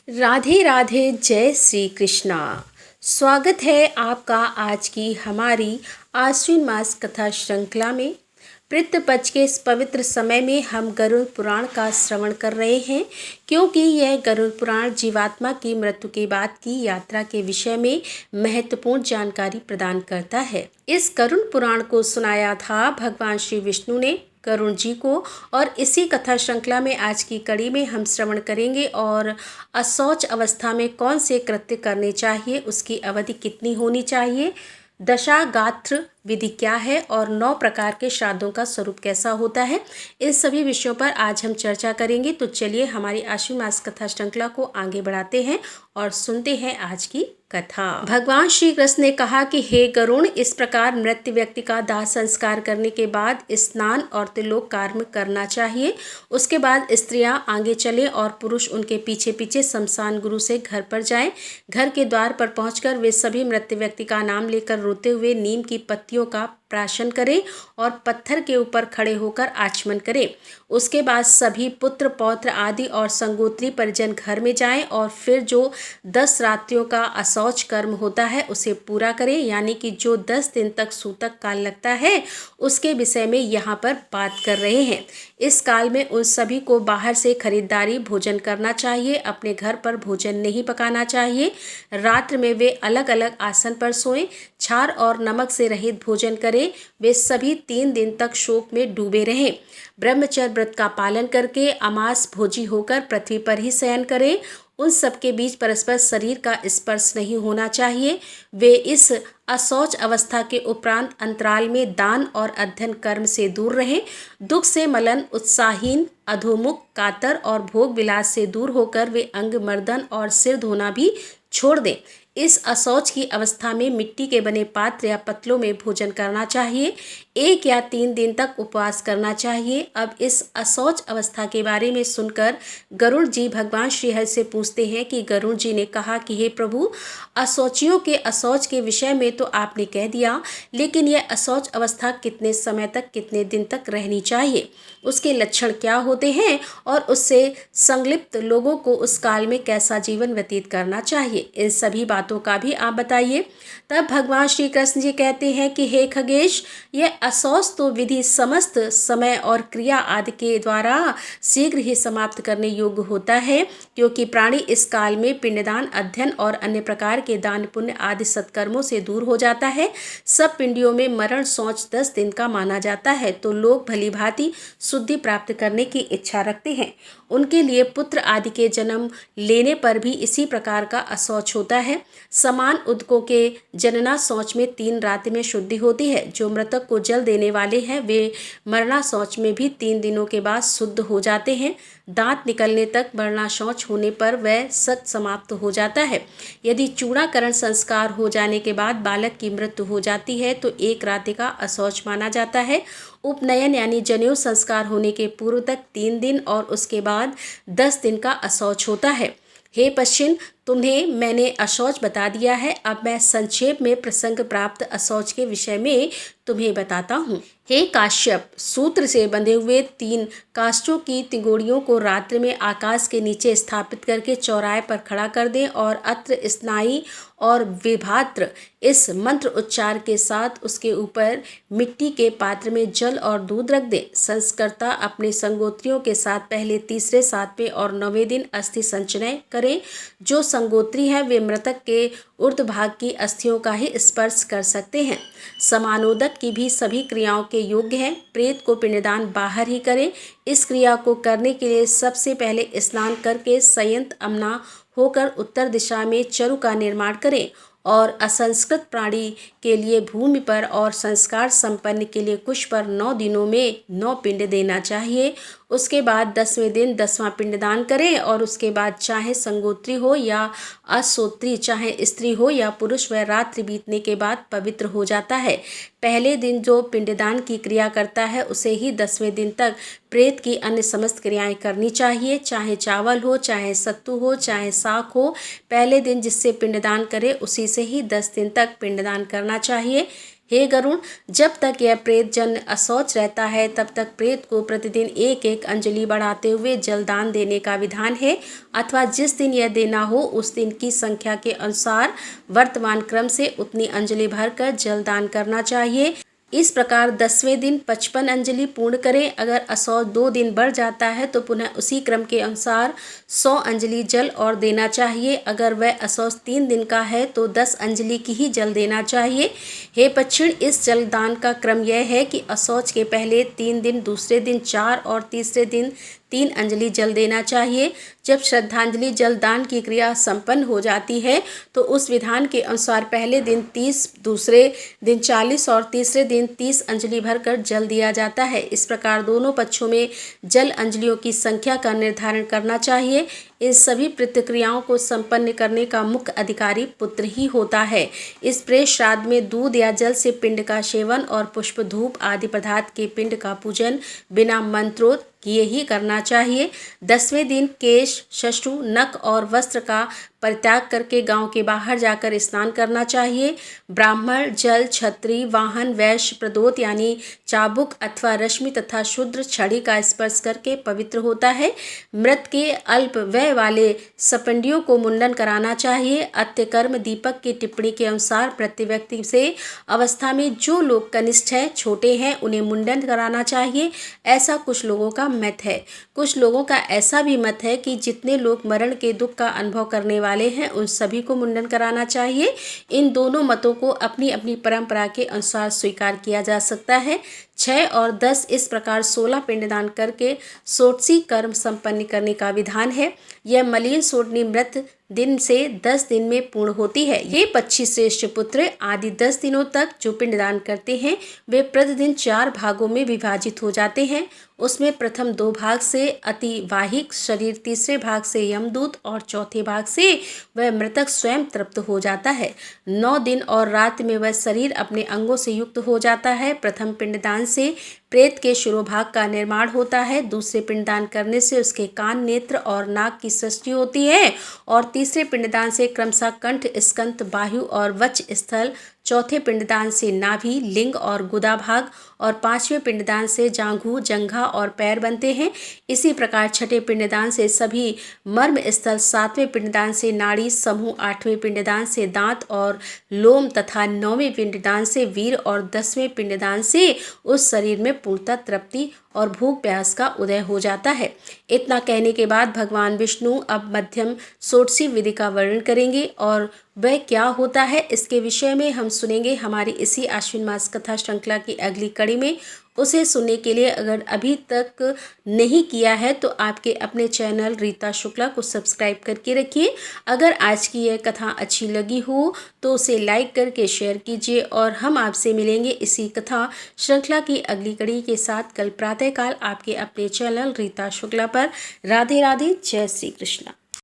राधे राधे, जय श्री कृष्णा। स्वागत है आपका आज की हमारी आश्विन मास कथा श्रृंखला में। पितृपक्ष के इस पवित्र समय में हम गरुड़ पुराण का श्रवण कर रहे हैं, क्योंकि यह गरुड़ पुराण जीवात्मा की मृत्यु के बाद की यात्रा के विषय में महत्वपूर्ण जानकारी प्रदान करता है। इस गरुड़ पुराण को सुनाया था भगवान श्री विष्णु ने गरुड़ जी को, और इसी कथा श्रृंखला में आज की कड़ी में हम श्रवण करेंगे और अशौच अवस्था में कौन से कृत्य करने चाहिए, उसकी अवधि कितनी होनी चाहिए, दशा गात्र विधि क्या है और 9 प्रकार के श्राद्धों का स्वरूप कैसा होता है। इन सभी विषयों पर आज हम चर्चा करेंगे। तो चलिए हमारी आश्विन मास कथा श्रृंखला को आगे बढ़ाते हैं और सुनते हैं आज की कथा। भगवान श्री कृष्ण ने कहा कि हे गरुड़, इस प्रकार मृत व्यक्ति का दाह संस्कार करने के बाद स्नान और तिलोक कर्म करना चाहिए। उसके बाद स्त्रियां आगे चले और पुरुष उनके पीछे पीछे शमशान गुरु से घर पर जाएं। घर के द्वार पर पहुंचकर वे सभी मृत व्यक्ति का नाम लेकर रोते हुए नीम की पत्तियों का प्राशन करें और पत्थर के ऊपर खड़े होकर आचमन करें। उसके बाद सभी पुत्र पौत्र आदि और संगोत्री परिजन घर में जाएं और फिर जो 10 रात्रियों का अशौच कर्म होता है उसे पूरा करें, यानी कि जो 10 दिन तक सूतक काल लगता है उसके विषय में यहाँ पर बात कर रहे हैं। इस काल में उन सभी को बाहर से खरीदारी भोजन करना चाहिए, अपने घर पर भोजन नहीं पकाना चाहिए। रात्र में वे अलग अलग आसन पर सोएं, छार और नमक से रहित भोजन करें। वे सभी 3 दिन तक शोक में डूबे रहें। ब्रह्मचर्य व्रत का पालन करके अमास भोजी होकर पृथ्वी पर ही शयन करें। उन सबके बीच परस्पर शरीर का स्पर्श नहीं होना चाहिए। वे इस अशौच अवस्था के उपरांत अंतराल में दान और अध्ययन कर्म से दूर रहें। दुख से मलन, उत्साहहीन, अधोमुख, कातर और भोग विलास से दूर होकर वे अंग मर्दन और सिर धोना भी छोड़ दें। इस अशौच की अवस्था में मिट्टी के बने पात्र या पतलों में भोजन करना चाहिए। 1 या 3 दिन तक उपवास करना चाहिए। अब इस अशौच अवस्था के बारे में सुनकर गरुड़ जी भगवान श्री हरि से पूछते हैं कि गरुड़ जी ने कहा कि हे प्रभु, अशौचियों के अशौच के विषय में तो आपने कह दिया, लेकिन यह अशौच अवस्था कितने समय तक, कितने दिन तक रहनी चाहिए, उसके लक्षण क्या होते हैं और उससे संलिप्त लोगों को उस काल में कैसा जीवन व्यतीत करना चाहिए, इन सभी बातों का भी आप बताइए। तब भगवान श्री कृष्ण जी कहते हैं कि हे खगेश, यह अशौच तो विधि समस्त समय और क्रिया आदि के द्वारा शीघ्र ही समाप्त करने योग्य होता है, क्योंकि प्राणी इस काल में पिंडदान, अध्ययन और अन्य प्रकार के दान पुण्य आदि सत्कर्मों से दूर हो जाता है। सब पिंडियों में मरण शौच 10 दिन का माना जाता है। तो लोग भली भांति शुद्धि प्राप्त करने की इच्छा रखते हैं। उनके लिए पुत्र आदि के जन्म लेने पर भी इसी प्रकार का अशौच होता है। समान उदकों के जनना शौच में 3 रात्रि में शुद्धि होती है। जो मृतक को जल देने वाले हैं वे मरना शौच में भी 3 दिनों के बाद शुद्ध हो जाते हैं। दांत निकलने तक मरना शौच होने पर वह सत समाप्त हो जाता है। यदि चूड़ाकरण संस्कार हो जाने के बाद बालक की मृत्यु हो जाती है तो 1 रात्रि का अशौच माना जाता है। उपनयन यानी जनेऊ संस्कार होने के पूर्व तक 3 दिन और उसके बाद 10 दिन का अशौच होता है। हे पश्चिम, तुम्हें मैंने अशौच बता दिया है। अब मैं संक्षेप में प्रसंग प्राप्त अशौच के विषय में तुम्हें बताता हूँ। हे काश्यप, सूत्र से बंधे हुए 3 काष्ठों की तिगोड़ियों को रात्रि में आकाश के नीचे स्थापित करके चौराहे पर खड़ा कर दें और अत्र, स्नाई और विभात्र इस मंत्र उच्चार के साथ उसके ऊपर मिट्टी के पात्र में जल और दूध रख दें। संस्कर्ता अपने संगोत्रियों के साथ पहले, तीसरे, 7वें और 9वें दिन अस्थि संचय करें। जो संगोत्री हैं वे मृतक के ऊर्ध्व भाग की अस्थियों का ही स्पर्श कर सकते हैं। समानोदक की भी सभी क्रियाओं के योग्य हैं। प्रेत को पिंडदान बाहर ही करें। इस क्रिया को करने के लिए सबसे पहले स्नान करके संयंत्र अमना होकर उत्तर दिशा में चरु का निर्माण करें और असंस्कृत प्राणी के लिए भूमि पर और संस्कार संपन्न के लिए कुश पर 9 दिनों में 9 पिंड देना चाहिए। उसके बाद 10वें दिन 10वां पिंडदान करें और उसके बाद चाहे संगोत्री हो या अश्रोत्री, चाहे स्त्री हो या पुरुष, वह रात्रि बीतने के बाद पवित्र हो जाता है। पहले दिन जो पिंडदान की क्रिया करता है उसे ही 10वें दिन तक प्रेत की अन्य समस्त क्रियाएं करनी चाहिए, चाहे चावल हो, चाहे सत्तू हो, चाहे साग हो। पहले दिन जिससे पिंडदान करे उसी से ही 10 दिन तक पिंडदान करना चाहिए। हे गरुण, जब तक यह प्रेत जन अशौच रहता है तब तक प्रेत को प्रतिदिन एक एक अंजलि बढ़ाते हुए जलदान देने का विधान है, अथवा जिस दिन यह देना हो उस दिन की संख्या के अनुसार वर्तमान क्रम से उतनी अंजलि भरकर जलदान करना चाहिए। इस प्रकार 10वें दिन 55 अंजलि पूर्ण करें। अगर असौच 2 दिन बढ़ जाता है तो पुनः उसी क्रम के अनुसार 100 अंजलि जल और देना चाहिए। अगर वह असौच 3 दिन का है तो 10 अंजलि की ही जल देना चाहिए। हे पक्षिण, इस जलदान का क्रम यह है कि असौच के पहले 3 दिन, दूसरे दिन 4 और तीसरे दिन 3 अंजलि जल देना चाहिए। जब श्रद्धांजलि जलदान की क्रिया संपन्न हो जाती है तो उस विधान के अनुसार पहले दिन 30, दूसरे दिन 40 और तीसरे दिन 30 अंजलि भरकर जल दिया जाता है। इस प्रकार दोनों पक्षों में जल अंजलियों की संख्या का निर्धारण करना चाहिए। इन सभी प्रतिक्रियाओं को संपन्न करने का मुख्य अधिकारी पुत्र ही होता है। इस प्रेत श्राद्ध में दूध या जल से पिंड का सेवन और पुष्प, धूप आदि पदार्थ के पिंड का पूजन बिना मंत्रोक्त किए ही करना चाहिए। 10वें दिन केश, श्मश्रु, नख और वस्त्र का परित्याग करके गांव के बाहर जाकर स्नान करना चाहिए। ब्राह्मण जल, क्षत्रिय, वाहन, वैश्य, प्रदोत यानी चाबुक अथवा रश्मि तथा शूद्र छड़ी का स्पर्श करके पवित्र होता है। मृत के अल्प व्यय वाले सपंडियों को मुंडन कराना चाहिए। अत्यकर्म दीपक की टिप्पणी के अनुसार प्रति व्यक्ति से अवस्था में जो लोग कनिष्ठ हैं, छोटे हैं, उन्हें मुंडन कराना चाहिए, ऐसा कुछ लोगों का मत है। कुछ लोगों का ऐसा भी मत है कि जितने लोग मरण के दुख का अनुभव करने वाले हैं उन सभी को मुंडन कराना चाहिए। इन दोनों मतों को अपनी अपनी परंपरा के अनुसार स्वीकार किया जा सकता है। 6 और 10 इस प्रकार 16 पिंडदान करके षोडशी कर्म संपन्न करने का विधान है। यह मलिन सोडनी मृत दिन से 10 दिन में पूर्ण होती है। ये पक्षी श्रेष्ठ पुत्र आदि 10 दिनों तक जो पिंडदान करते हैं वे प्रतिदिन 4 भागों में विभाजित हो जाते हैं। उसमें प्रथम 2 भाग से अतिवाहिक शरीर, तीसरे भाग से यमदूत और चौथे भाग से वह मृतक स्वयं तृप्त हो जाता है। 9 दिन और रात में वह शरीर अपने अंगों से युक्त हो जाता है। प्रथम पिंडदान से प्रेत के शिरोभाग का निर्माण होता है। दूसरे पिंडदान करने से उसके कान, नेत्र और नाक की सृष्टि होती है और तीसरे पिंडदान से क्रमशः कंठ, स्कंध, बाहु और वक्ष स्थल, चौथे पिंडदान से नाभि, लिंग और गुदा भाग और 5वें पिंडदान से जांघू, जंघा और पैर बनते हैं। इसी प्रकार छठे पिंडदान से सभी मर्म स्थल, 7वें पिंडदान से नाड़ी समूह, 8वें पिंडदान से दांत और लोम तथा 9वें पिंडदान से वीर और 10वें पिंडदान से उस शरीर में पूर्णतः तृप्ति और भूख प्यास का उदय हो जाता है। इतना कहने के बाद भगवान विष्णु अब मध्यम षोडशी विधि का वर्णन करेंगे और वह क्या होता है इसके विषय में हम सुनेंगे हमारी इसी आश्विन मास कथा श्रृंखला की अगली कड़ी में। उसे सुनने के लिए अगर अभी तक नहीं किया है तो आपके अपने चैनल रीता शुक्ला को सब्सक्राइब करके रखिए। अगर आज की यह कथा अच्छी लगी हो तो उसे लाइक करके शेयर कीजिए और हम आपसे मिलेंगे इसी कथा श्रृंखला की अगली कड़ी के साथ कल प्रातःकाल आपके अपने चैनल रीता शुक्ला पर। राधे राधे, जय श्री कृष्णा।